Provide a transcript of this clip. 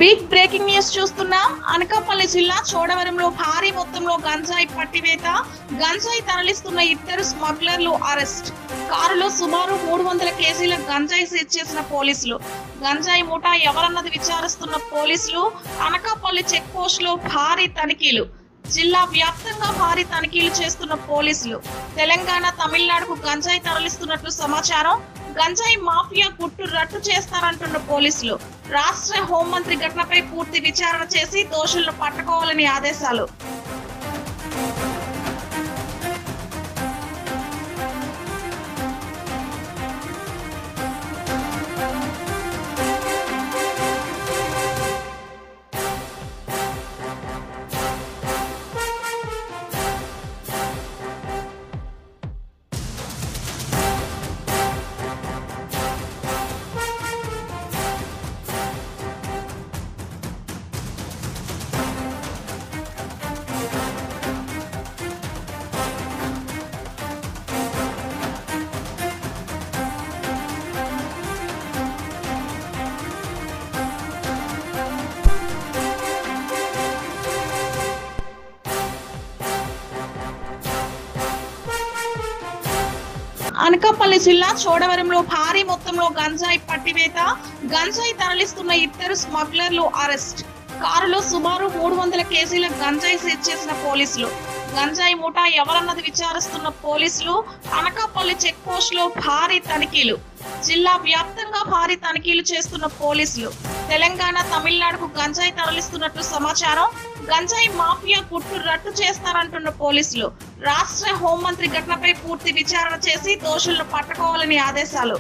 Big breaking news చూస్తున్నాం. అనకాపల్లి జిల్లా చోడవరంలో భారీ మొత్తంలో గంజాయి పట్టివేత. గంజాయి తరలిస్తున్న ఇద్దరు స్మగ్లర్లు అరెస్ట్. కారులో సుమారు 300 కేజీల గంజాయి సీజ్ చేసిన పోలీసులు. గంజాయి ముఠా ఎవరన్నది విచారిస్తున్న పోలీసులు. అనకాపల్లి చెక్ పోస్ట్ లో భారీ తనిఖీలు. జిల్లా వ్యాప్తంగా భారీ తనిఖీలు చేస్తున్న పోలీసులు. తెలంగాణ, తమిళనాడుకు గంజాయి తరలిస్తున్నట్లు సమాచారం. గంజాయి మాఫియా గుట్టు రట్టు చేస్తారంటున్న పోలీసులు. రాష్ట్ర హోంమంత్రి ఘటనపై పూర్తి విచారణ చేసి దోషులను పట్టుకోవాలని ఆదేశాలు. అనకాపల్లి జిల్లా చోడవరంలో భారీ మొత్తంలో గంజాయి పట్టివేత. గంజాయి తరలిస్తున్న ఇద్దరు స్మగ్లర్లు అరెస్ట్. కారులో సుమారు 300 కేజీల గంజాయి సీజ్ చేసిన పోలీసులు. గంజాయి ముఠా ఎవరన్నది విచారిస్తున్న పోలీసులు. అనకాపల్లి చెక్ పోస్ట్ లో భారీ తనిఖీలు. జిల్లా వ్యాప్తంగా భారీ తనిఖీలు చేస్తున్న పోలీసులు. తెలంగాణ, తమిళనాడుకు గంజాయి తరలిస్తున్నట్లు సమాచారం. గంజాయి మాఫియా గుట్టు రట్టు చేస్తారంటున్న పోలీసులు. రాష్ట్ర హోంమంత్రి ఘటనపై పూర్తి విచారణ చేసి దోషులను పట్టుకోవాలని ఆదేశాలు.